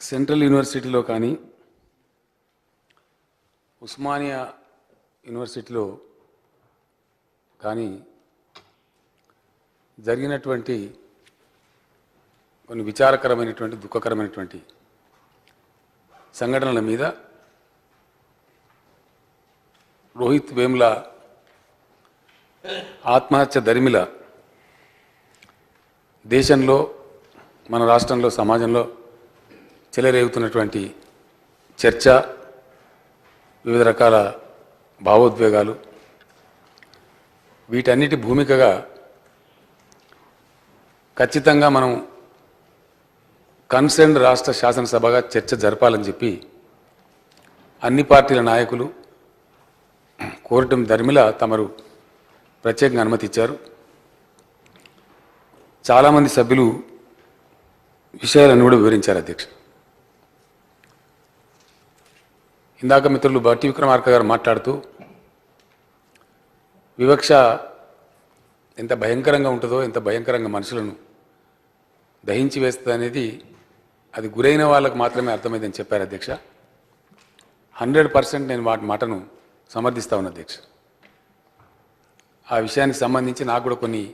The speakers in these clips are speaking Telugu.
సెంట్రల్ యూనివర్సిటీలో కానీ ఉస్మానియా యూనివర్సిటీలో కానీ జరిగినటువంటి కొన్ని విచారకరమైనటువంటి దుఃఖకరమైనటువంటి సంఘటనల మీద రోహిత్ వేముల ఆత్మహత్య దరిమిల దేశంలో మన రాష్ట్రంలో సమాజంలో చెలరేగుతున్నటువంటి చర్చ, వివిధ రకాల భావోద్వేగాలు, వీటన్నిటి భూమికగా ఖచ్చితంగా మనం కన్సర్న్డ్ రాష్ట్ర శాసనసభగా చర్చ జరపాలని చెప్పి అన్ని పార్టీల నాయకులు కోరటం దరిమిల తమరు ప్రత్యేకంగా అనుమతి ఇచ్చారు. చాలామంది సభ్యులు విషయాలను కూడా వివరించారు. అధ్యక్ష, ఇందాక మిత్రులు బట్టి విక్రమార్క గారు మాట్లాడుతూ వివక్ష ఎంత భయంకరంగా ఉంటుందో, ఎంత భయంకరంగా మనుషులను దహించి వేస్తుంది అనేది అది గురైన వాళ్ళకు మాత్రమే అర్థమైందని చెప్పారు. అధ్యక్ష, 100% నేను వాటి మాటను సమర్థిస్తా ఉన్నా. అధ్యక్ష, ఆ విషయానికి సంబంధించి నాకు కూడా కొన్ని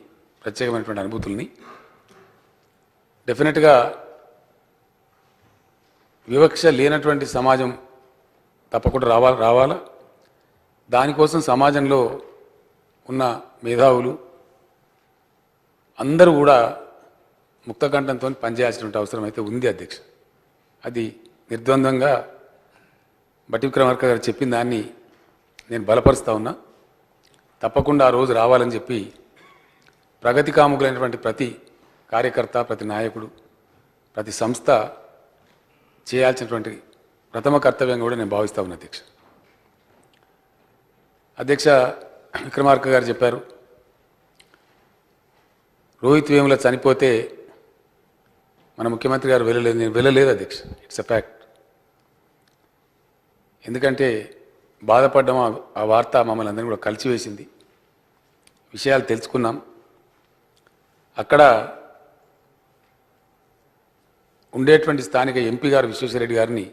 ప్రత్యేకమైనటువంటి అనుభూతుల్ని డెఫినెట్గా వివక్ష లేనటువంటి సమాజం తప్పకుండా రావాలా. దానికోసం సమాజంలో ఉన్న మేధావులు అందరూ కూడా ముక్తకంఠంతో పనిచేయాల్సినటువంటి అవసరం అయితే ఉంది. అధ్యక్ష, అది నిర్ద్వంద్వంగా బట్టి విక్రమార్క గారు చెప్పిన దాన్ని నేను బలపరుస్తూ ఉన్నా. తప్పకుండా ఆ రోజు రావాలని చెప్పి ప్రగతి కాముకులైనటువంటి ప్రతి కార్యకర్త, ప్రతి నాయకుడు, ప్రతి సంస్థ చేయాల్సినటువంటి ప్రథమ కర్తవ్యంగా కూడా నేను భావిస్తా ఉన్నా. అధ్యక్ష, విక్రమార్క గారు చెప్పారు రోహిత్ వేముల చనిపోతే మన ముఖ్యమంత్రి గారు వెళ్ళలేదు. నేను వెళ్ళలేదు అధ్యక్ష, ఇట్స్ ఎ ఫ్యాక్ట్. ఎందుకంటే బాధపడ్డం, ఆ వార్త మమ్మల్ని అందరినీ కూడా కలిసివేసింది. విషయాలు తెలుసుకున్నాం. అక్కడ ఉండేటువంటి స్థానిక ఎంపీ గారు విశ్వేశ్వరరెడ్డి గారిని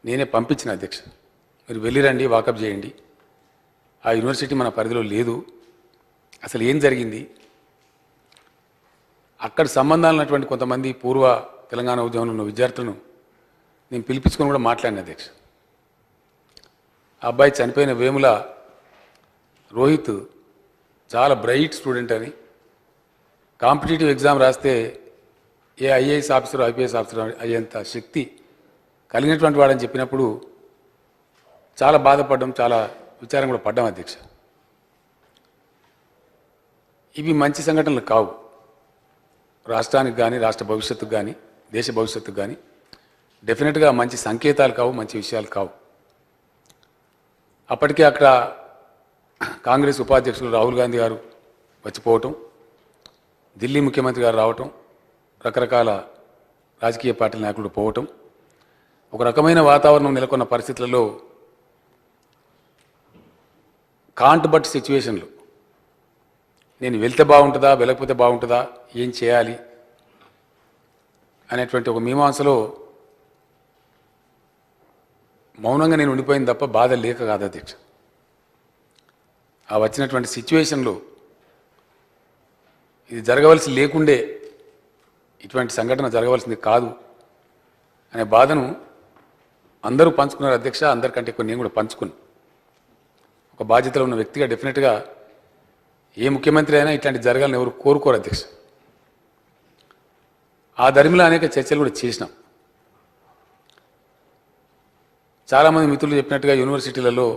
నేనే పంపించిన. అధ్యక్ష, మీరు వెళ్ళిరండి, వాకప్ చేయండి, ఆ యూనివర్సిటీ మన పరిధిలో లేదు, అసలు ఏం జరిగింది, అక్కడ సంబంధాలు ఉన్నటువంటి కొంతమంది పూర్వ తెలంగాణ ఉద్యమంలో ఉన్న విద్యార్థులను నేను పిలిపించుకొని కూడా మాట్లాడిన. అధ్యక్ష, ఆ అబ్బాయి చనిపోయిన వేముల రోహిత్ చాలా బ్రైట్ స్టూడెంట్ అని, కాంపిటేటివ్ ఎగ్జామ్ రాస్తే ఏ ఐఏఎస్ ఆఫీసర్, ఐపీఎస్ ఆఫీసర్ అయ్యేంత శక్తి కలిగినటువంటి వాడని చెప్పినప్పుడు చాలా బాధపడ్డాం, చాలా విచారం కూడా పడ్డాం. అధ్యక్ష, ఇవి మంచి సంఘటనలు కావు. రాష్ట్రానికి కానీ, రాష్ట్ర భవిష్యత్తుకు కానీ, దేశ భవిష్యత్తుకు కానీ డెఫినెట్గా మంచి సంకేతాలు కావు, మంచి విషయాలు కావు. అప్పటికే అక్కడ కాంగ్రెస్ ఉపాధ్యక్షులు రాహుల్ గాంధీ గారు వచ్చిపోవటం, ఢిల్లీ ముఖ్యమంత్రి గారు రావటం, రకరకాల రాజకీయ పార్టీల నాయకులు పోవటం, ఒక రకమైన వాతావరణం నెలకొన్న పరిస్థితులలో కాంట్ బట్ సిచ్యువేషన్లు, నేను వెళ్తే బాగుంటుందా, వెళ్ళకపోతే బాగుంటుందా, ఏం చేయాలి అనేటువంటి ఒక మీమాంసలో మౌనంగా నేను ఉండిపోయింది తప్ప బాధ లేక కాదు. అధ్యక్ష, ఆ వచ్చినటువంటి సిచ్యువేషన్లో ఇది జరగవలసి లేకుండే, ఇటువంటి సంఘటన జరగవలసింది కాదు అనే బాధను అందరూ పంచుకున్నారు. అధ్యక్ష, అందరికంటే ఎక్కువ నేను కూడా పంచుకున్నాను. ఒక బాధ్యతలో ఉన్న వ్యక్తిగా డెఫినెట్గా ఏ ముఖ్యమంత్రి అయినా ఇట్లాంటి జరగాలని ఎవరు కోరుకోరు. అధ్యక్ష, ఆ ధర్మిలో అనేక చర్చలు కూడా చేసినాం. చాలామంది మిత్రులు చెప్పినట్టుగా యూనివర్సిటీలలో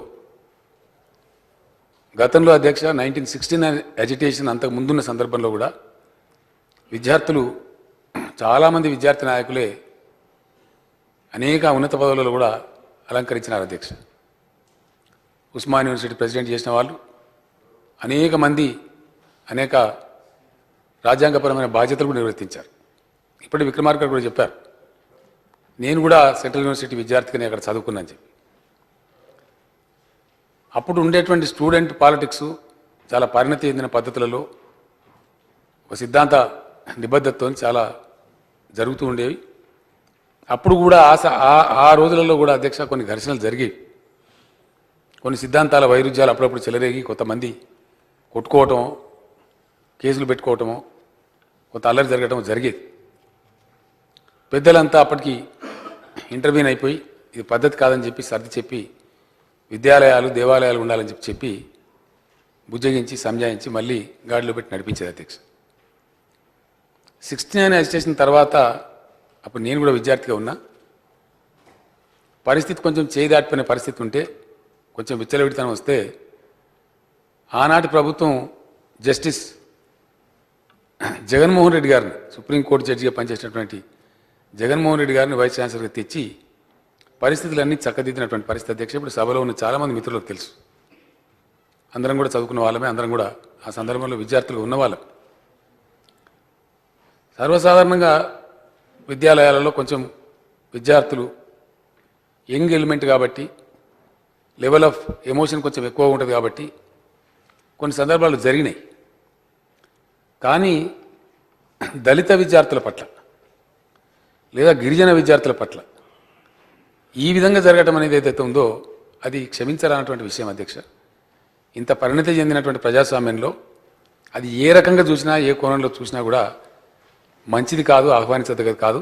గతంలో అధ్యక్ష 1969 అజిటేషన్ అంతకు ముందున్న సందర్భంలో కూడా విద్యార్థులు, చాలామంది విద్యార్థి నాయకులే అనేక ఉన్నత పదవులలో కూడా అలంకరించినారు. అధ్యక్ష, ఉస్మాన్ యూనివర్సిటీ ప్రెసిడెంట్ చేసిన వాళ్ళు అనేక మంది అనేక రాజ్యాంగపరమైన బాధ్యతలు కూడా నిర్వర్తించారు. ఇప్పటి విక్రమార్క కూడా చెప్పారు, నేను కూడా సెంట్రల్ యూనివర్సిటీ విద్యార్థిగానే అక్కడ చదువుకున్నాను చెప్పి. అప్పుడు ఉండేటువంటి స్టూడెంట్ పాలిటిక్స్ చాలా పరిణతి చెందిన పద్ధతులలో ఒక సిద్ధాంత నిబద్ధతతో చాలా జరుగుతూ ఉండేవి. అప్పుడు కూడా ఆ రోజులలో కూడా అధ్యక్ష కొన్ని ఘర్షణలు జరిగి కొన్ని సిద్ధాంతాల వైరుధ్యాలు అప్పుడప్పుడు చెలరేగి కొంతమంది కొట్టుకోవటం, కేసులు పెట్టుకోవటము, కొంత అల్లరి జరగటం జరిగేది. పెద్దలంతా అప్పటికి ఇంటర్వ్యూన్ అయిపోయి ఇది పద్ధతి కాదని చెప్పి సర్ది చెప్పి విద్యాలయాలు దేవాలయాలు ఉండాలని చెప్పి బుజ్జగించి సంజాయించి మళ్ళీ గాడిలో పెట్టి నడిపించేది అధ్యక్ష. 69 అజిటేషన్ తర్వాత అప్పుడు నేను కూడా విద్యార్థిగా ఉన్నా. పరిస్థితి కొంచెం చేయి దాటిపోయిన పరిస్థితి ఉంటే, కొంచెం విచ్చలవిడితనం వస్తే ఆనాటి ప్రభుత్వం జస్టిస్ జగన్మోహన్ రెడ్డి గారిని, సుప్రీంకోర్టు జడ్జిగా పనిచేసినటువంటి జగన్మోహన్ రెడ్డి గారిని వైస్ ఛాన్సలర్గా తెచ్చి పరిస్థితులన్నీ చక్కదిద్దినటువంటి పరిస్థితి అధ్యక్ష. ఇప్పుడు సభలో ఉన్న చాలామంది మిత్రులకు తెలుసు. అందరం కూడా చదువుకున్న వాళ్ళమే, అందరం కూడా ఆ సందర్భంలో విద్యార్థులు ఉన్నవాళ్ళం. సర్వసాధారణంగా విద్యాలయాలలో కొంచెం విద్యార్థులు యంగ్ ఎలిమెంట్ కాబట్టి లెవెల్ ఆఫ్ ఎమోషన్ కొంచెం ఎక్కువ ఉంటుంది కాబట్టి కొన్ని సందర్భాలు జరిగినాయి. కానీ దళిత విద్యార్థుల పట్ల లేదా గిరిజన విద్యార్థుల పట్ల ఈ విధంగా జరగటం అనేది ఏదైతే ఉందో అది క్షమించరానటువంటి విషయం అధ్యక్ష. ఇంత పరిణతి చెందినటువంటి ప్రజాస్వామ్యంలో అది ఏ రకంగా చూసినా ఏ కోణంలో చూసినా కూడా మంచిది కాదు, ఆహ్వానించదగ్గది కాదు.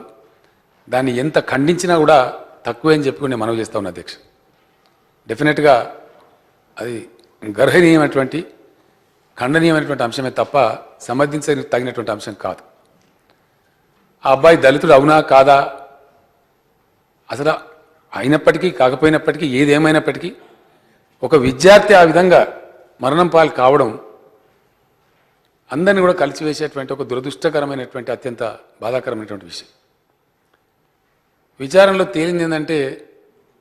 దాన్ని ఎంత ఖండించినా కూడా తక్కువే అని చెప్పి నేను మనవి చేస్తా ఉన్నా అధ్యక్ష. డెఫినెట్గా అది గర్హనీయమైనటువంటి ఖండనీయమైనటువంటి అంశమే తప్ప సమర్థించదగినటువంటి అంశం కాదు. ఆ అబ్బాయి దళితుడు అవునా కాదా అసలు అయినప్పటికీ కాకపోయినప్పటికీ ఏదేమైనప్పటికీ ఒక విద్యార్థి ఆ విధంగా మరణం పాలు కావడం అందరినీ కూడా కలిసివేసేటువంటి ఒక దురదృష్టకరమైనటువంటి అత్యంత బాధాకరమైనటువంటి విషయం. విచారణలో తేలింది ఏంటంటే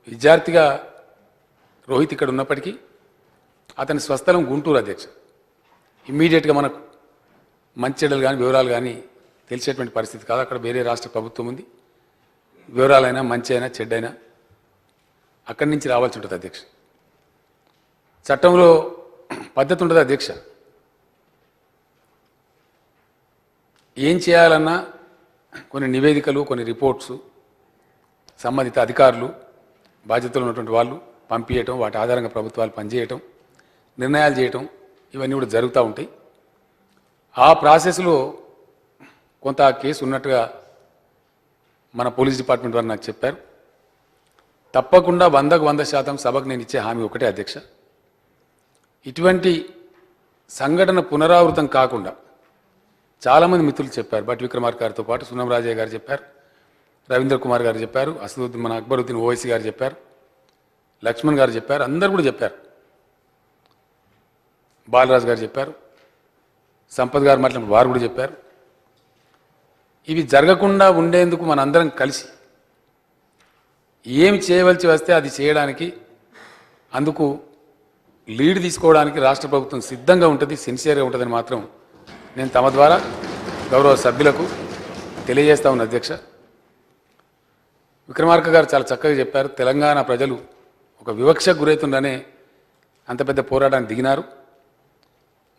విద్యార్థిగా రోహిత్ ఇక్కడ ఉన్నప్పటికీ అతని స్వస్థలం గుంటూరు అధ్యక్ష. ఇమ్మీడియట్గా మనకు మంచి చెడ్డలు కానీ వివరాలు కానీ తెలిసేటువంటి పరిస్థితి కాదు. అక్కడ వేరే రాష్ట్ర ప్రభుత్వం ఉంది. వివరాలైనా మంచి అయినా చెడ్డైనా అక్కడి నుంచి రావాల్సి ఉంటుంది అధ్యక్ష. చట్టంలో పద్ధతి ఉంటుంది అధ్యక్ష. ఏం చేయాలన్నా కొన్ని నివేదికలు, కొన్ని రిపోర్ట్స్ సంబంధిత అధికారులు, బాధ్యతలు ఉన్నటువంటి వాళ్ళు పంపించటం, వాటి ఆధారంగా ప్రభుత్వాలు పనిచేయటం, నిర్ణయాలు చేయటం ఇవన్నీ కూడా జరుగుతూ ఉంటాయి. ఆ ప్రాసెస్లో కొంత కేసు ఉన్నట్టుగా మన పోలీస్ డిపార్ట్మెంట్ వారు నాకు చెప్పారు. తప్పకుండా 100% సభకు నేను ఇచ్చే హామీ ఒకటే అధ్యక్ష, ఇటువంటి సంఘటన పునరావృతం కాకుండా చాలామంది మిత్రులు చెప్పారు. భట్ విక్రమార్క గారితో పాటు సున్నం రాజయ్య గారు చెప్పారు, రవీంద్ర కుమార్ గారు చెప్పారు, అసదుద్దీన్ మన అక్బరుద్దీన్ ఓవైసీ గారు చెప్పారు, లక్ష్మణ్ గారు చెప్పారు, అందరు కూడా చెప్పారు, బాలరాజు గారు చెప్పారు, సంపత్ గారు మాట్లాడిన వారు కూడా చెప్పారు. ఇవి జరగకుండా ఉండేందుకు మనందరం కలిసి ఏమి చేయవలసి వస్తే అది చేయడానికి, అందుకు లీడ్ తీసుకోవడానికి రాష్ట్ర ప్రభుత్వం సిద్ధంగా ఉంటుంది, సిన్సియర్గా ఉంటుందని మాత్రం నేను తమ ద్వారా గౌరవ సభ్యులకు తెలియజేస్తా ఉన్న అధ్యక్ష. విక్రమార్క గారు చాలా చక్కగా చెప్పారు. తెలంగాణ ప్రజలు ఒక వివక్షకు గురవుతుందనే అంత పెద్ద పోరాటానికి దిగినారు.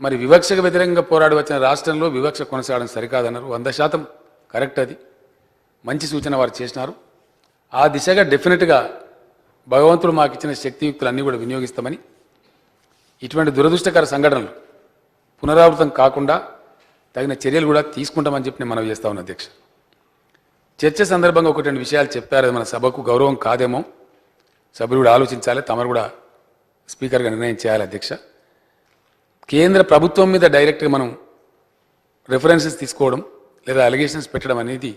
మరి వివక్షకు వ్యతిరేకంగా పోరాడి వచ్చిన రాష్ట్రంలో వివక్ష కొనసాగడం సరికాదన్నారు. 100% కరెక్ట్. అది మంచి సూచన వారు చేసినారు. ఆ దిశగా డెఫినెట్గా భగవంతుడు మాకు ఇచ్చిన శక్తియుక్తులన్నీ కూడా వినియోగిస్తామని, ఇటువంటి దురదృష్టకర సంఘటనలు పునరావృతం కాకుండా తగిన చర్యలు కూడా తీసుకుంటామని చెప్పి నేను మనవి చేస్తా ఉన్నా అధ్యక్ష. చర్చ సందర్భంగా ఒకటి రెండు విషయాలు చెప్పారు. అది మన సభకు గౌరవం కాదేమో, సభ్యులు కూడా ఆలోచించాలి, తమరు కూడా స్పీకర్గా నిర్ణయం చేయాలి అధ్యక్ష. కేంద్ర ప్రభుత్వం మీద డైరెక్ట్గా మనం రెఫరెన్సెస్ తీసుకోవడం లేదా అలిగేషన్స్ పెట్టడం అనేది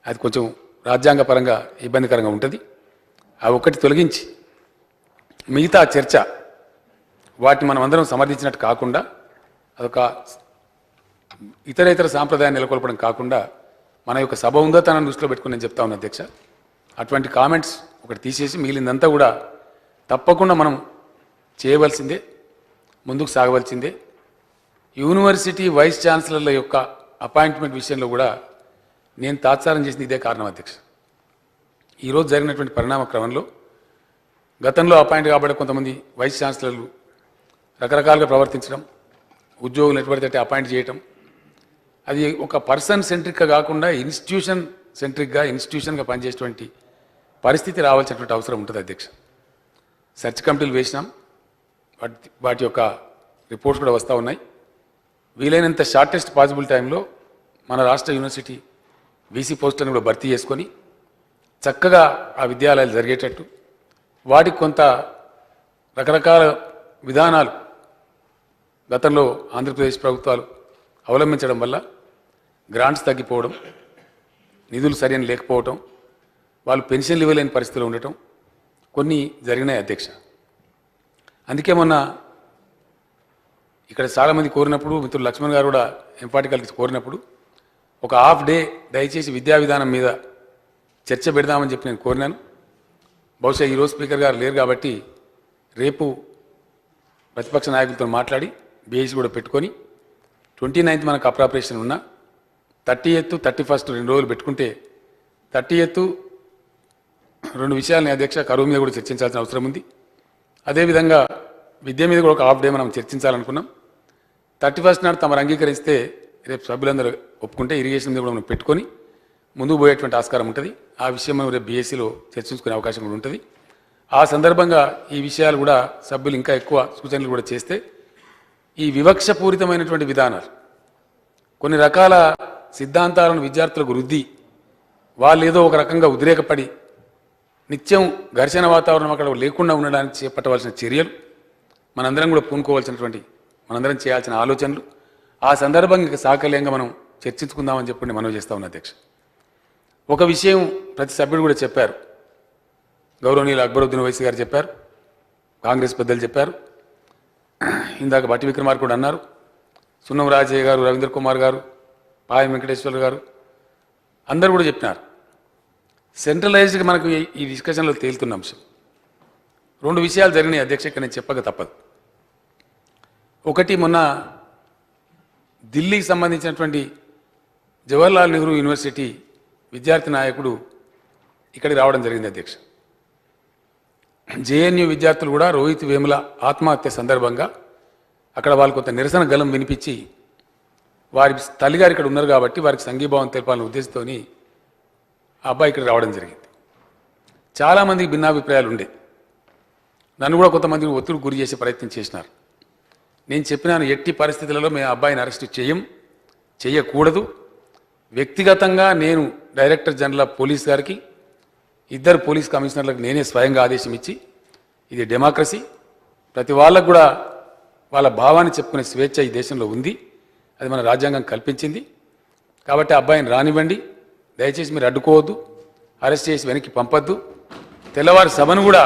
అది కొంచెం రాజ్యాంగపరంగా ఇబ్బందికరంగా ఉంటుంది. ఆ ఒక్కటి తొలగించి మిగతా చర్చ వాటిని మనం అందరం సమర్థించినట్టు కాకుండా అదొక ఇతర సాంప్రదాయాన్ని నెలకొల్పడం కాకుండా మన యొక్క సభ ఉందతనాన్ని దృష్టిలో పెట్టుకుని నేను చెప్తా ఉన్నా అధ్యక్ష. అటువంటి కామెంట్స్ ఒకటి తీసేసి మిగిలిందంతా కూడా తప్పకుండా మనం చేయవలసిందే, ముందుకు సాగవలసిందే. యూనివర్సిటీ వైస్ ఛాన్సలర్ల యొక్క అపాయింట్మెంట్ విషయంలో కూడా నేను తాత్సారం చేసింది ఇదే కారణం అధ్యక్ష. ఈరోజు జరిగినటువంటి పరిణామ క్రమంలో గతంలో అపాయింట్ కాబడే కొంతమంది వైస్ ఛాన్సలర్లు రకరకాలుగా ప్రవర్తించడం, ఉద్యోగులు ఎటువంటి అపాయింట్ చేయటం, అది ఒక పర్సన్ సెంట్రిక్గా కాకుండా ఇన్స్టిట్యూషన్ సెంట్రిక్గా ఇన్స్టిట్యూషన్గా పనిచేసేటువంటి పరిస్థితి రావాల్సినటువంటి అవసరం ఉంటుంది అధ్యక్ష. సెర్చ్ కమిటీలు వేసినాం, వాటి యొక్క రిపోర్ట్స్ కూడా వస్తూ ఉన్నాయి. వీలైనంత షార్టెస్ట్ పాసిబుల్ టైంలో మన రాష్ట్ర యూనివర్సిటీ వీసీ పోస్టులను కూడా భర్తీ చేసుకొని చక్కగా ఆ విద్యాలయాలు జరిగేటట్టు, వాటికి కొంత రకరకాల విధానాలు గతంలో ఆంధ్రప్రదేశ్ ప్రభుత్వాలు అవలంబించడం వల్ల గ్రాంట్స్ తగ్గిపోవడం, నిధులు సరైన లేకపోవటం, వాళ్ళు పెన్షన్లు ఇవ్వలేని పరిస్థితిలో ఉండటం కొన్ని జరిగినాయి అధ్యక్ష. అందుకే మొన్న ఇక్కడ చాలామంది కోరినప్పుడు, మిత్రులు లక్ష్మణ్ గారు కూడా ఎంపాటికల్కి కోరినప్పుడు ఒక హాఫ్ డే దయచేసి విద్యా విధానం మీద చర్చ పెడదామని చెప్పి నేను కోరినాను. బహుశా ఈరోజు స్పీకర్ గారు లేరు కాబట్టి రేపు ప్రతిపక్ష నాయకులతో మాట్లాడి బీఎస్సీ కూడా పెట్టుకొని 29th మనకు అప్రాపరేషన్ ఉన్న 30th 31st 2 రోజులు పెట్టుకుంటే 30th 2 విషయాలని అధ్యక్ష కరువు మీద కూడా చర్చించాల్సిన అవసరం ఉంది. అదేవిధంగా విద్య మీద కూడా ఒక హాఫ్ డే మనం చర్చించాలనుకున్నాం. 31st నాడు తమరు అంగీకరిస్తే రేపు సభ్యులందరూ ఒప్పుకుంటే ఇరిగేషన్ మీద కూడా మనం పెట్టుకొని ముందుకు పోయేటువంటి ఆస్కారం ఉంటుంది. ఆ విషయం మనం రేపు బీఎస్సీలో చర్చించుకునే అవకాశం కూడా ఉంటుంది. ఆ సందర్భంగా ఈ విషయాలు కూడా సభ్యులు ఇంకా ఎక్కువ సూచనలు కూడా చేస్తే ఈ వివక్షపూరితమైనటువంటి విధానాలు, కొన్ని రకాల సిద్ధాంతాలను విద్యార్థులకు రుద్ది వాళ్ళు ఏదో ఒక రకంగా ఉద్రేకపడి నిత్యం ఘర్షణ వాతావరణం అక్కడ లేకుండా ఉండడానికి చేపట్టవలసిన చర్యలు, మనందరం కూడా పూనుకోవాల్సినటువంటి, మనందరం చేయాల్సిన ఆలోచనలు, ఆ సందర్భంగా సాకల్యంగా మనం చర్చించుకుందామని చెప్పి మనవి చేస్తా ఉన్నా అధ్యక్ష. ఒక విషయం ప్రతి సభ్యుడు కూడా చెప్పారు. గౌరవనీయులు అక్బరుద్దీన్ ఓవైసీ గారు చెప్పారు, కాంగ్రెస్ పెద్దలు చెప్పారు, ఇందాక బట్టి విక్రమార్క కూడా అన్నారు, సున్నం రాజయ్య గారు, రవీంద్ర కుమార్ గారు, పాయం వెంకటేశ్వర గారు అందరూ కూడా చెప్పినారు. సెంట్రలైజ్డ్గా మనకు ఈ డిస్కషన్లో తేలుతున్న అంశం 2 విషయాలు జరిగినాయి అధ్యక్ష, ఇక్కడ నేను చెప్పక తప్పదు. ఒకటి, మొన్న ఢిల్లీకి సంబంధించినటువంటి జవహర్లాల్ నెహ్రూ యూనివర్సిటీ విద్యార్థి నాయకుడు ఇక్కడికి రావడం జరిగింది అధ్యక్ష. జేఎన్యూ విద్యార్థులు కూడా రోహిత్ వేముల ఆత్మహత్య సందర్భంగా అక్కడ వాళ్ళు కొంత నిరసన గలం వినిపించి, వారి తల్లిగారు ఇక్కడ ఉన్నారు కాబట్టి వారికి సంఘీభావం తెలపాలనే ఉద్దేశంతో ఆ అబ్బాయి ఇక్కడ రావడం జరిగింది. చాలామందికి భిన్నాభిప్రాయాలు ఉండే, నన్ను కూడా కొంతమందిని ఒత్తిడి గురి చేసే ప్రయత్నం చేసినారు. నేను చెప్పినాను, ఎట్టి పరిస్థితులలో మేము అబ్బాయిని అరెస్ట్ చేయకూడదు. వ్యక్తిగతంగా నేను డైరెక్టర్ జనరల్ ఆఫ్ పోలీస్ గారికి, 2 పోలీస్ కమిషనర్లకు నేనే స్వయంగా ఆదేశం ఇచ్చి, ఇది డెమోక్రసీ, ప్రతి వాళ్ళకు కూడా వాళ్ళ భావాన్ని చెప్పుకునే స్వేచ్ఛ ఈ దేశంలో ఉంది, అది మన రాజ్యాంగం కల్పించింది. కాబట్టి అబ్బాయిని రానివ్వండి, దయచేసి మీరు అడ్డుకోవద్దు, అరెస్ట్ చేసి వెనక్కి పంపొద్దు. తెల్లవారి సభను కూడా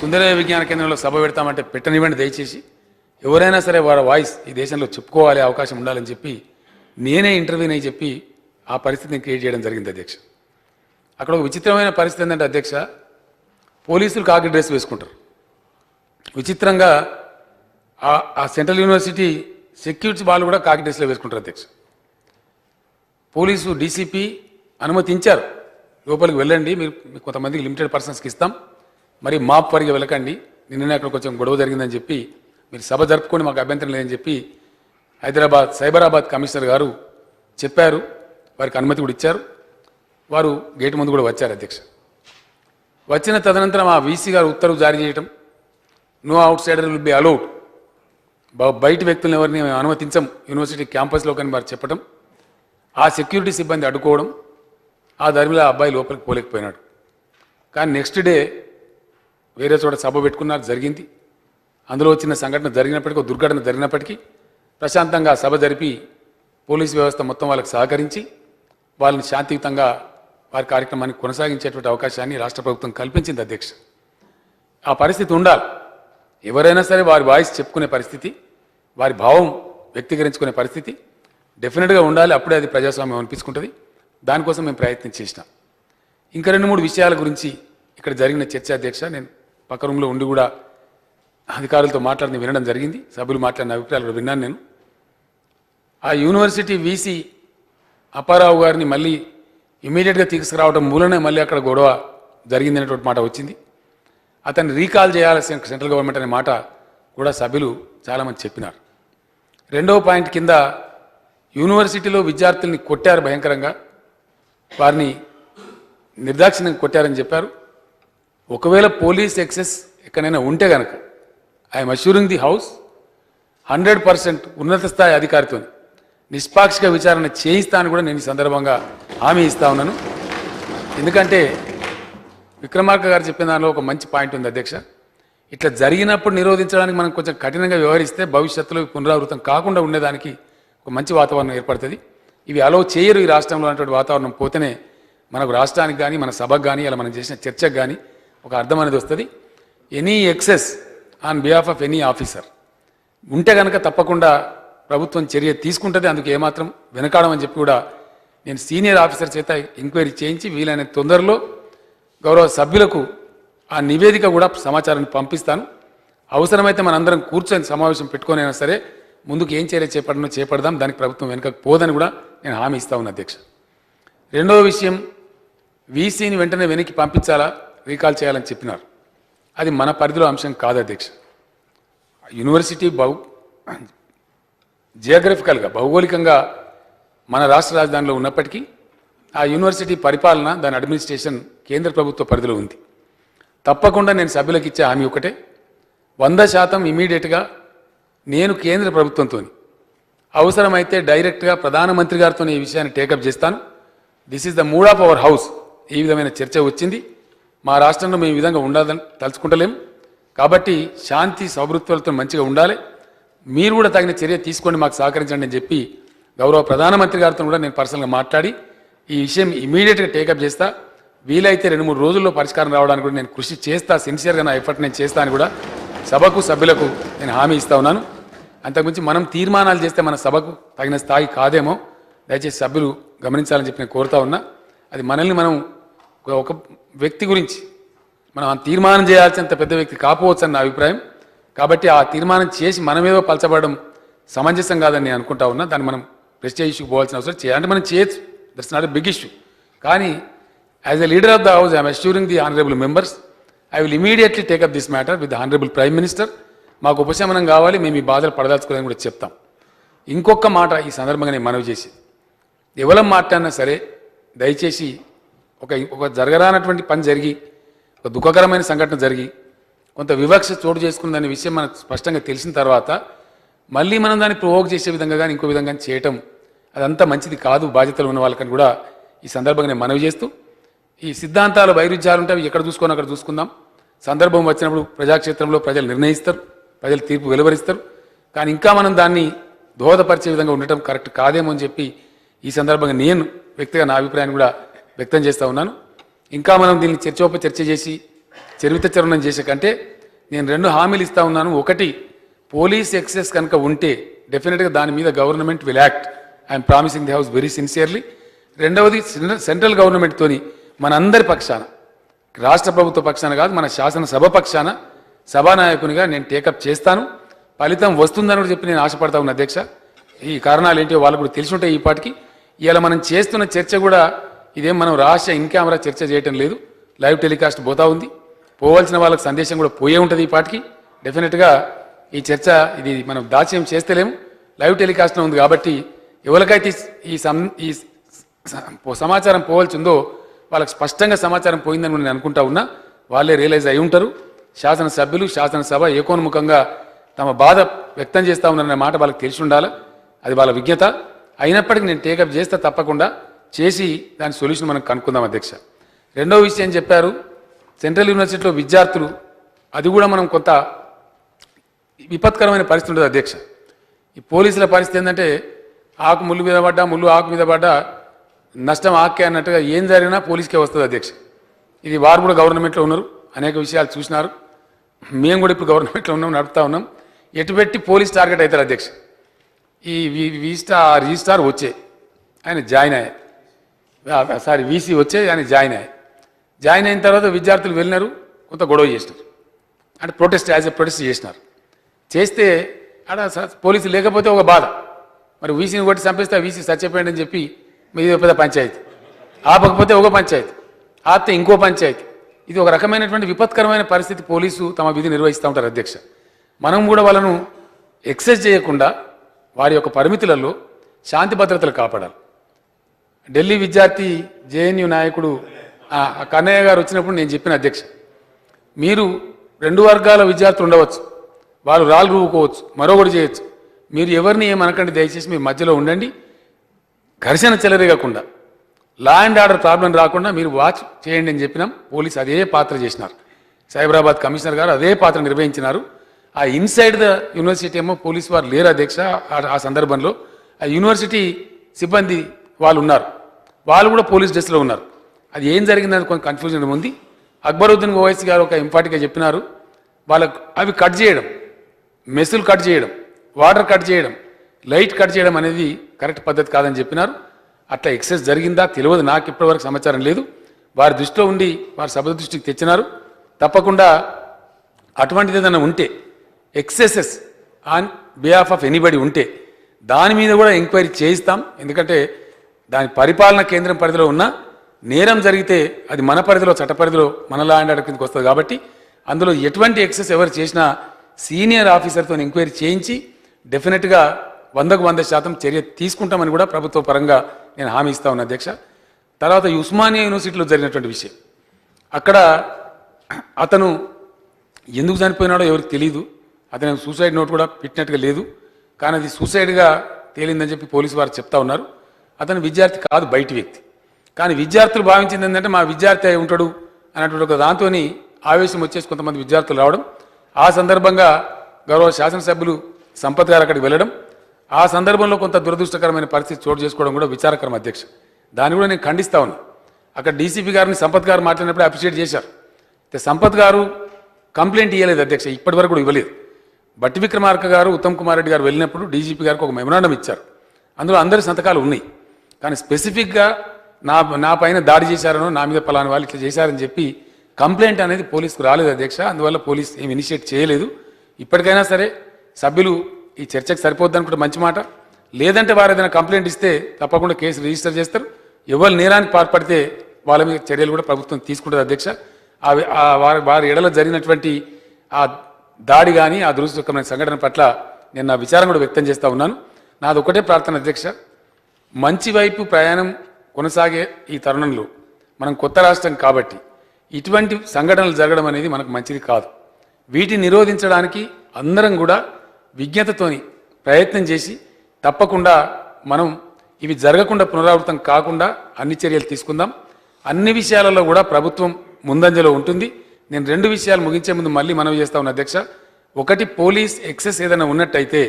సుందరయ్య విజ్ఞాన కేంద్రంలో సభ పెడతామంటే పెట్టనివ్వండి దయచేసి. ఎవరైనా సరే వారి వాయిస్ ఈ దేశంలో చెప్పుకోవాలి, అవకాశం ఉండాలని చెప్పి నేనే ఇంటర్వ్యూని అయి చెప్పి ఆ పరిస్థితిని క్రియేట్ చేయడం జరిగింది అధ్యక్ష. అక్కడ ఒక విచిత్రమైన పరిస్థితి ఏంటంటే అధ్యక్ష, పోలీసులు కాకి డ్రెస్ వేసుకుంటారు. విచిత్రంగా ఆ సెంట్రల్ యూనివర్సిటీ సెక్యూరిటీ వాళ్ళు కూడా కాకి డ్రెస్లో వేసుకుంటారు అధ్యక్ష. పోలీసు డీసీపీ అనుమతించారు, లోపలికి వెళ్ళండి, మీరు కొంతమందికి లిమిటెడ్ పర్సన్స్కి ఇస్తాం, మరి మాప్ పరిగా వెళ్ళకండి, నిన్ననే అక్కడ కొంచెం గొడవ జరిగిందని చెప్పి మీరు సభ జరుపుకొని మాకు అభ్యంతరం లేదని చెప్పి సైబరాబాద్ కమిషనర్ గారు చెప్పారు. వారికి అనుమతి కూడా ఇచ్చారు. వారు గేటు ముందు కూడా వచ్చారు అధ్యక్ష. వచ్చిన తదనంతరం ఆ వీసీ గారు ఉత్తర్వు జారీ చేయటం, no outsider will be allowed, బయట వ్యక్తులను ఎవరిని మేము అనుమతించం యూనివర్సిటీ క్యాంపస్లో కానీ వారు చెప్పడం, ఆ సెక్యూరిటీ సిబ్బంది అడ్డుకోవడం, ఆ ధర్మిలో ఆ అబ్బాయి లోపలికి పోలేకపోయినాడు. కానీ నెక్స్ట్ డే వేరే చోట సభ పెట్టుకున్నారు, జరిగింది. అందులో వచ్చిన సంఘటన జరిగినప్పటికీ, ఒక దుర్ఘటన జరిగినప్పటికీ ప్రశాంతంగా సభ జరిపి పోలీసు వ్యవస్థ మొత్తం వాళ్ళకి సహకరించి వాళ్ళని శాంతియుతంగా వారి కార్యక్రమాన్ని కొనసాగించేటువంటి అవకాశాన్ని రాష్ట్ర ప్రభుత్వం కల్పించింది అధ్యక్ష. ఆ పరిస్థితి ఉండాలి. ఎవరైనా సరే వారి వాయిస్ చెప్పుకునే పరిస్థితి, వారి భావం వ్యక్తీకరించుకునే పరిస్థితి డెఫినెట్గా ఉండాలి. అప్పుడే అది ప్రజాస్వామ్యం అనిపించుకుంటుంది. దానికోసం మేము ప్రయత్నం చేసినాం. ఇంకా 2-3 విషయాల గురించి ఇక్కడ జరిగిన చర్చ అధ్యక్ష, నేను పక్క రూమ్లో ఉండి కూడా అధికారులతో మాట్లాడి వినడం జరిగింది. సభ్యులు మాట్లాడిన అభిప్రాయాలు కూడా విన్నాను నేను. ఆ యూనివర్సిటీ వీసీ అప్పారావు గారిని మళ్ళీ ఇమీడియట్గా తీసుకురావడం మూలనే మళ్ళీ అక్కడ గొడవ జరిగింది అనేటువంటి మాట వచ్చింది. అతన్ని రీకాల్ చేయాల్సిన సెంట్రల్ గవర్నమెంట్ అనే మాట కూడా సభ్యులు చాలామంది చెప్పినారు. 2వ పాయింట్ కింద యూనివర్సిటీలో విద్యార్థుల్ని కొట్టారు భయంకరంగా. వారిని నిర్దాక్షిణ్యంగా కొట్టారని చెప్పారు. ఒకవేళ పోలీస్ ఎక్సెస్ ఎక్కడైనా ఉంటే గనక ఐఎమ్ అష్యూరింగ్ ది హౌస్ 100% ఉన్నత స్థాయి అధికారితో నిష్పాక్షిక విచారణ చేయిస్తానని కూడా నేను ఈ సందర్భంగా హామీ ఇస్తా ఉన్నాను. ఎందుకంటే విక్రమార్క గారు చెప్పిన దానిలో ఒక మంచి పాయింట్ ఉంది అధ్యక్ష. ఇట్లా జరిగినప్పుడు నిరోధించడానికి మనం కొంచెం కఠినంగా వ్యవహరిస్తే భవిష్యత్తులో పునరావృతం కాకుండా ఉండేదానికి ఒక మంచి వాతావరణం ఏర్పడుతుంది. ఇవి అలో చేయరు ఈ రాష్ట్రంలో అన్నటువంటి వాతావరణం పోతేనే మనకు రాష్ట్రానికి కానీ మన సభకు కానీ అలా మనం చేసిన చర్చకు కానీ ఒక అర్థం అనేది వస్తుంది. Any excess on behalf of any officer ఉంటే కనుక తప్పకుండా ప్రభుత్వం చర్య తీసుకుంటుంది. అందుకు ఏమాత్రం వెనకాడమని చెప్పి కూడా నేను సీనియర్ ఆఫీసర్ చేత ఎంక్వైరీ చేయించి వీలైన తొందరలో గౌరవ సభ్యులకు ఆ నివేదిక కూడా సమాచారాన్ని పంపిస్తాను. అవసరమైతే మనందరం కూర్చొని సమావేశం పెట్టుకొనైనా సరే ముందుకు ఏం చర్య చేపడదాం. దానికి ప్రభుత్వం వెనుకకు పోదని కూడా నేను హామీ ఇస్తా ఉన్నా అధ్యక్ష. రెండవ విషయం, వీసీని వెంటనే వెనక్కి పంపించాలా రీకాల్ చేయాలని చెప్పినారు. అది మన పరిధిలో అంశం కాదు అధ్యక్ష. యూనివర్సిటీ జియోగ్రఫికల్గా భౌగోళికంగా మన రాష్ట్ర రాజధానిలో ఉన్నప్పటికీ ఆ యూనివర్సిటీ పరిపాలన దాని అడ్మినిస్ట్రేషన్ కేంద్ర ప్రభుత్వ పరిధిలో ఉంది. తప్పకుండా నేను సభ్యులకు ఇచ్చే హామీ ఒకటే, 100% ఇమీడియట్గా నేను కేంద్ర ప్రభుత్వంతో అవసరమైతే డైరెక్ట్గా ప్రధానమంత్రి గారితో ఈ విషయాన్ని టేకప్ చేస్తాను. This is the mood of our house. ఈ విధమైన చర్చ వచ్చింది. మా రాష్ట్రంలో మేము ఈ విధంగా ఉండాలని తలుచుకుంటలేము. కాబట్టి శాంతి సౌభృత్వాలతో మంచిగా ఉండాలి. మీరు కూడా తగిన చర్య తీసుకోండి, మాకు సహకరించండి అని చెప్పి గౌరవ ప్రధానమంత్రి గారితో కూడా నేను పర్సనల్గా మాట్లాడి ఈ విషయం ఇమీడియట్గా టేకప్ చేస్తా. వీలైతే 2-3 రోజుల్లో పరిష్కారం రావడానికి కూడా నేను కృషి చేస్తా. సిన్సియర్గా నా ఎఫర్ట్ నేను చేస్తా అని కూడా సభకు సభ్యులకు నేను హామీ ఇస్తా ఉన్నాను. అంతకుమించి మనం తీర్మానాలు చేస్తే మన సభకు తగిన స్థాయి కాదేమో దయచేసి సభ్యులు గమనించాలని చెప్పి నేను కోరుతా ఉన్నా. అది మనల్ని మనం ఒక వ్యక్తి గురించి మనం ఆ తీర్మానం చేయాల్సినంత పెద్ద వ్యక్తి కాకపోవచ్చు అని నా అభిప్రాయం. కాబట్టి ఆ తీర్మానం చేసి మనమేదో పలచబడడం సమంజసం కాదని నేను అనుకుంటా ఉన్నా. దాన్ని మనం ప్రెస్టేజ్ ఇష్యూకి పోవాల్సిన అవసరం చేయాలంటే మనం చేయొచ్చు, that's not a big issue. కానీ as a leader of the house I'm assuring the honourable members I will immediately take up this matter with the honourable prime minister. మాకు ఉపశమనం కావాలి, మేము ఈ బాధలు పడదాల్చుకోవాలని కూడా చెప్తాం. ఇంకొక మాట ఈ సందర్భంగా నేను మనవి చేసి, ఎవరం మాట్లాడినా సరే దయచేసి ఒక జరగరానటువంటి పని జరిగి ఒక దుఃఖకరమైన సంఘటన జరిగి కొంత వివక్ష చోటు చేసుకుందనే విషయం మనకు స్పష్టంగా తెలిసిన తర్వాత మళ్ళీ మనం దాన్ని ప్రొవోక్ చేసే విధంగా కానీ ఇంకో విధంగా చేయటం అదంతా మంచిది కాదు బాధ్యతలు ఉన్న వాళ్ళకని కూడా ఈ సందర్భంగా నేను మనవి చేస్తూ, ఈ సిద్ధాంతాలు వైరుధ్యాలు ఉంటే అవి ఎక్కడ చూసుకొని అక్కడ చూసుకుందాం. సందర్భం వచ్చినప్పుడు ప్రజాక్షేత్రంలో ప్రజలు నిర్ణయిస్తారు, ప్రజలు తీర్పు వెలువరిస్తారు. కానీ ఇంకా మనం దాన్ని దోహదపరిచే విధంగా ఉండటం కరెక్ట్ కాదేమో అని చెప్పి ఈ సందర్భంగా నేను వ్యక్తిగా నా అభిప్రాయాన్ని కూడా వ్యక్తం చేస్తూ ఉన్నాను. ఇంకా మనం దీన్ని చర్చ చేసి చరిత్రచరణం చేసే కంటే నేను 2 హామీలు ఇస్తూ ఉన్నాను. ఒకటి, పోలీస్ ఎక్సెస్ కనుక ఉంటే డెఫినెట్గా దాని మీద government will act. I'm promising the house very sincerely. రెండవది, సెంట్రల్ గవర్నమెంట్తోని మనందరి పక్షాన, రాష్ట్ర ప్రభుత్వ పక్షాన కాదు మన శాసనసభ పక్షాన సభానాయకునిగా నేను టేకప్ చేస్తాను. ఫలితం వస్తుందని కూడా చెప్పి నేను ఆశపడతా ఉన్నా అధ్యక్ష. ఈ కారణాలు ఏంటో వాళ్ళు కూడా తెలిసి ఉంటాయి. ఈ పాటికి ఇలా మనం చేస్తున్న చర్చ కూడా ఇదేం మనం రహస్య ఇన్ కెమెరా చర్చ చేయటం లేదు, లైవ్ టెలికాస్ట్ పోతా ఉంది. పోవాల్సిన వాళ్ళకి సందేశం కూడా పోయే ఉంటుంది. ఈ పాటికి డెఫినెట్గా ఈ చర్చ ఇది మనం దాచ్యం చేస్తలేము, లైవ్ టెలికాస్ట్లో ఉంది. కాబట్టి ఎవరికైతే ఈ సమాచారం పోవాల్సి ఉందో వాళ్ళకి స్పష్టంగా సమాచారం పోయిందని నేను అనుకుంటా ఉన్నా. వాళ్ళే రియలైజ్ అయి ఉంటారు. శాసనసభ్యులు శాసనసభ ఏకోన్ముఖంగా తమ బాధ వ్యక్తం చేస్తూ ఉన్నారనే మాట వాళ్ళకి తెలిసి ఉండాలి. అది వాళ్ళ విజ్ఞత. అయినప్పటికీ నేను టేకప్ చేస్తే తప్పకుండా చేసి దాని సొల్యూషన్ మనం కనుక్కుందాం అధ్యక్ష. రెండవ విషయం చెప్పారు, సెంట్రల్ యూనివర్సిటీలో విద్యార్థులు, అది కూడా మనం కొంత విపత్కరమైన పరిస్థితి ఉంటుంది అధ్యక్ష. ఈ పోలీసుల పరిస్థితి ఏంటంటే ఆకు ముళ్ళు మీద పడ్డా, ముళ్ళు ఆకు మీద పడ్డా నష్టం ఆకే అన్నట్టుగా ఏం జరిగినా పోలీస్కే వస్తుంది అధ్యక్ష. ఇది వారు కూడా గవర్నమెంట్లో ఉన్నారు, అనేక విషయాలు చూసినారు. మేము కూడా ఇప్పుడు గవర్నమెంట్లో ఉన్నాం, నడుపుతా ఉన్నాం. ఎటు పెట్టి పోలీస్ టార్గెట్ అవుతారు అధ్యక్ష. ఈ రిజిస్టార్ వచ్చే ఆయన జాయిన్ అయ్యాయి, వీసీ వచ్చే ఆయన జాయిన్ అయిన తర్వాత విద్యార్థులు వెళ్ళినారు, కొంత గొడవ చేసినారు. అంటే ప్రొటెస్ట్, యాజ్ ఎ ప్రొటెస్ట్ చేస్తే ఆడ పోలీసులు లేకపోతే ఒక బాధ, మరి వీసీని కొట్టి చంపేస్తే వీసీ చచ్చిపోయింది అని చెప్పి మీద పెద్ద పంచాయతీ, ఆపకపోతే ఒక పంచాయతీ, ఆపితే ఇంకో పంచాయతీ. ఇది ఒక రకమైనటువంటి విపత్కరమైన పరిస్థితి. పోలీసు తమ విధి నిర్వహిస్తూ ఉంటారు అధ్యక్ష. మనం కూడా వాళ్ళను ఎక్సెస్ చేయకుండా వారి యొక్క పరిమితులలో శాంతి భద్రతలు కాపాడాలి. ఢిల్లీ విద్యార్థి జేఎన్యూ నాయకుడు కన్నయ్య గారు వచ్చినప్పుడు నేను చెప్పిన అధ్యక్ష, మీరు 2 వర్గాల విద్యార్థులు ఉండవచ్చు, వాళ్ళు రాళ్ళు రూపుకోవచ్చు, మరొకటి చేయొచ్చు, మీరు ఎవరిని ఏమనకండి, దయచేసి మీరు మధ్యలో ఉండండి, ఘర్షణ చెలరేగకుండా లా అండ్ ఆర్డర్ ప్రాబ్లం రాకుండా మీరు వాచ్ చేయండి అని చెప్పినాం. పోలీసు అదే పాత్ర చేసినారు. సైబరాబాద్ కమిషనర్ గారు అదే పాత్ర నిర్వహించినారు. ఆ ఇన్సైడ్ ద యూనివర్సిటీ ఏమో పోలీసు వారు లేరు అధ్యక్ష. ఆ సందర్భంలో ఆ యూనివర్సిటీ సిబ్బంది వాళ్ళు ఉన్నారు, వాళ్ళు కూడా పోలీస్ డ్రెస్లో ఉన్నారు. అది ఏం జరిగిందని కొంచెం కన్ఫ్యూజన్ ఉంది. అక్బరుద్దీన్ ఓవైసీ గారు ఒక ఇంపార్టెంట్గా చెప్పినారు, వాళ్ళకు అవి కట్ చేయడం, మెస్సులు కట్ చేయడం, వాటర్ కట్ చేయడం, లైట్ కట్ చేయడం అనేది కరెక్ట్ పద్ధతి కాదని చెప్పినారు. అట్లా ఎక్సెస్ జరిగిందా తెలియదు, నాకు ఇప్పటివరకు సమాచారం లేదు. వారి దృష్టిలో ఉండి వారి సభ దృష్టికి తెచ్చినారు. తప్పకుండా అటువంటిది ఏదైనా ఉంటే excesses on behalf of anybody ఉంటే దాని మీద కూడా ఎంక్వైరీ చేయిస్తాం. ఎందుకంటే దాని పరిపాలన కేంద్రం పరిధిలో ఉన్న నేరం జరిగితే అది మన పరిధిలో, చట్ట పరిధిలో, మన లా అండ్ ఆర్డర్ కిందకి వస్తుంది. కాబట్టి అందులో ఎటువంటి ఎక్సెస్ ఎవరు చేసినా సీనియర్ ఆఫీసర్తో ఎంక్వైరీ చేయించి డెఫినెట్గా 100కు 100% చర్య తీసుకుంటామని కూడా ప్రభుత్వ పరంగా నేను హామీ ఇస్తా ఉన్నా అధ్యక్ష. తర్వాత ఉస్మానియా యూనివర్సిటీలో జరిగినటువంటి విషయం, అక్కడ అతను ఎందుకు చనిపోయినాడో ఎవరికి తెలియదు. అతను సూసైడ్ నోట్ కూడా పెట్టినట్టుగా లేదు, కానీ అది సూసైడ్గా తేలిందని చెప్పి పోలీసు వారు చెప్తా ఉన్నారు. అతను విద్యార్థి కాదు, బయటి వ్యక్తి. కానీ విద్యార్థులు భావించింది ఏంటంటే మా విద్యార్థి అయి ఉంటాడు అన్నటువంటి ఒక దాంతో ఆవేశం వచ్చేసి కొంతమంది విద్యార్థులు రావడం, ఆ సందర్భంగా గౌరవ శాసనసభ్యులు సంపత్ గారు అక్కడికి వెళ్ళడం, ఆ సందర్భంలో కొంత దురదృష్టకరమైన పరిస్థితి చోటు చేసుకోవడం కూడా విచారకరం అధ్యక్ష. దాన్ని కూడా నేను ఖండిస్తా ఉన్నా. అక్కడ డీసీపీ గారిని సంపత్ గారు మాట్లాడినప్పుడు అప్రిషియేట్ చేశారు. సంపత్ గారు కంప్లైంట్ ఇవ్వలేదు అధ్యక్ష, ఇప్పటి వరకు కూడా ఇవ్వలేదు. బట్టి విక్రమార్క గారు, ఉత్తమ్ కుమార్ రెడ్డి గారు వెళ్ళినప్పుడు డీజీపీ గారికి ఒక మెమరాండం ఇచ్చారు, అందులో అందరి సంతకాలు ఉన్నాయి. కానీ స్పెసిఫిక్గా నా పైన దాడి చేశారనో, నా మీద పలానా వాళ్ళు ఇట్లా చేశారని చెప్పి కంప్లైంట్ అనేది పోలీసుకు రాలేదు అధ్యక్ష. అందువల్ల పోలీస్ ఏమి ఇనిషియేట్ చేయలేదు. ఇప్పటికైనా సరే సభ్యులు ఈ చర్చకు సరిపోద్ది అనుకుంటే మంచి మాట, లేదంటే వారు ఏదైనా కంప్లైంట్ ఇస్తే తప్పకుండా కేసు రిజిస్టర్ చేస్తారు. ఎవరు నేరానికి పాల్పడితే వాళ్ళ మీద చర్యలు కూడా ప్రభుత్వం తీసుకుంటుంది అధ్యక్ష. వారి ఎడలో జరిగినటువంటి ఆ దాడి కానీ ఆ దురదృష్టకరమైన సంఘటన పట్ల నేను నా విచారం కూడా వ్యక్తం చేస్తూ ఉన్నాను. నాది ఒకటే ప్రార్థన అధ్యక్ష, మంచి వైపు ప్రయాణం కొనసాగే ఈ తరుణంలో మనం కొత్త రాష్ట్రం కాబట్టి ఇటువంటి సంఘటనలు జరగడం అనేది మనకు మంచిది కాదు. వీటిని నిరోధించడానికి అందరం కూడా విజ్ఞతతోని ప్రయత్నం చేసి తప్పకుండా మనం ఇవి జరగకుండా, పునరావృతం కాకుండా అన్ని చర్యలు తీసుకుందాం. అన్ని విషయాలలో కూడా ప్రభుత్వం ముందంజలో ఉంటుంది. నేను 2 విషయాలు ముగించే ముందు మళ్ళీ మనవి చేస్తా ఉన్నా అధ్యక్ష. ఒకటి, పోలీస్ ఎక్సెస్ ఏదైనా ఉన్నట్టయితే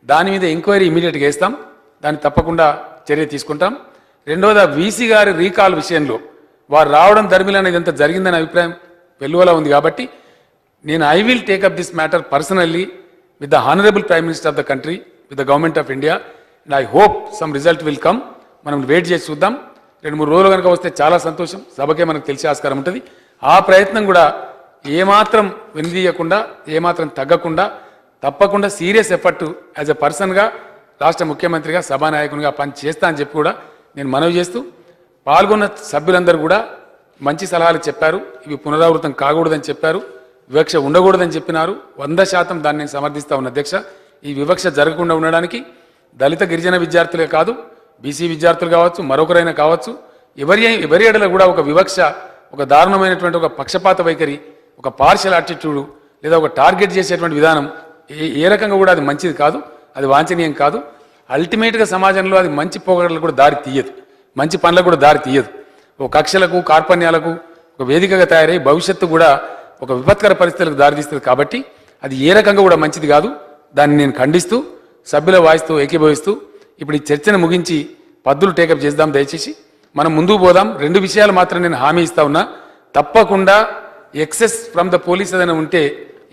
దాని మీద ఎంక్వైరీ ఇమీడియట్గా వేస్తాం, దాన్ని తప్పకుండా చర్య తీసుకుంటాం. రెండోది, వీసీ గారి రీకాల్ విషయంలో వారు రావడం ధర్మిలనేది ఎంత జరిగిందనే అభిప్రాయం వెలువలా ఉంది. కాబట్టి నేను I will take up this matter personally with the honourable prime minister of the country, with the government of India, and I hope some result will come. మనం వెయిట్ చేసి చూద్దాం. 2-3 రోజులు కనుక వస్తే చాలా సంతోషం, సభకే మనకు తెలిసే ఆస్కారం ఉంటుంది. ఆ ప్రయత్నం కూడా ఏమాత్రం వెనుదీయకుండా, ఏమాత్రం తగ్గకుండా తప్పకుండా సీరియస్ ఎఫర్ట్ యాజ్ ఎ పర్సన్గా, రాష్ట్ర ముఖ్యమంత్రిగా, సభానాయకునిగా పని చేస్తా అని చెప్పి కూడా నేను మనవి చేస్తూ, పాల్గొన్న సభ్యులందరూ కూడా మంచి సలహాలు చెప్పారు. ఇవి పునరావృతం కాకూడదని చెప్పారు, వివక్ష ఉండకూడదని చెప్పినారు. 100% దాన్ని నేను సమర్థిస్తా ఉన్న అధ్యక్ష. ఈ వివక్ష జరగకుండా ఉండడానికి దళిత గిరిజన విద్యార్థులే కాదు, బీసీ విద్యార్థులు కావచ్చు, మరొకరైనా కావచ్చు, ఎవరి ఎడల కూడా ఒక వివక్ష, ఒక దారుణమైనటువంటి ఒక పక్షపాత వైఖరి, ఒక పార్షల్ యాటిట్యూడ్ లేదా ఒక టార్గెట్ చేసేటువంటి విధానం ఏ రకంగా కూడా అది మంచిది కాదు, అది వాంఛనీయం కాదు. అల్టిమేట్గా సమాజంలో అది మంచి పోగడలకు కూడా దారి తీయదు, మంచి పనులకు కూడా దారి తీయదు. ఒక కక్షలకు, కార్పణ్యాలకు ఒక వేదికగా తయారై భవిష్యత్తు కూడా ఒక విపత్కర పరిస్థితులకు దారితీస్తుంది. కాబట్టి అది ఏ రకంగా కూడా మంచిది కాదు. దాన్ని నేను ఖండిస్తూ, సభ్యుల వాయిస్తో ఏకీభవిస్తూ ఇప్పుడు ఈ చర్చను ముగించి పద్దులు టేకప్ చేద్దాం. దయచేసి మనం ముందుకు పోదాం. 2 విషయాలు మాత్రం నేను హామీ ఇస్తా ఉన్నా. తప్పకుండా ఎక్సెస్ ఫ్రమ్ ద పోలీస్ ఏదైనా ఉంటే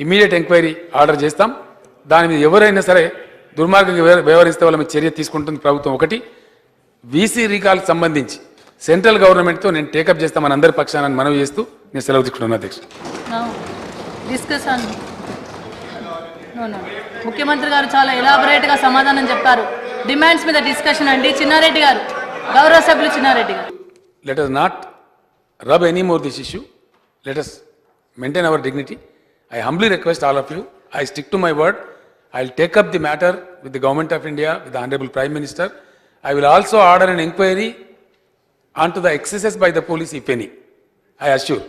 ఇమీడియట్ ఎంక్వైరీ ఆర్డర్ చేస్తాం. దాని మీద ఎవరైనా సరే దుర్మార్గంగా వ్యవహరిస్తే వాళ్ళ మీద చర్య తీసుకుంటుంది ప్రభుత్వం. ఒకటి, వీసీ రీకాల్కి సంబంధించి సెంట్రల్ గవర్నమెంట్తో నేను టేకప్ చేస్తామని అందరి పక్షాన్ని మనవి చేస్తూ నేను సెలవు తీసుకుంటున్నాను అధ్యక్ష. ముఖ్యమంత్రి గారు చాలా ఎలాబొరేట్గా సమాధానం చెప్పారు. డిమాండ్స్ మీద డిస్కషన్ అండి. చిన్నారెడ్డి గారు, గౌరవ సభ్యులు చిన్నారెడ్డి గారు. Let us not rub any more this issue. Let us maintain our dignity. I humbly request all of you, I stick to my word. I will take up the matter with the Government of India, with the Honorable Prime Minister. I will also order an inquiry on to the excesses by the police, if any. I assure.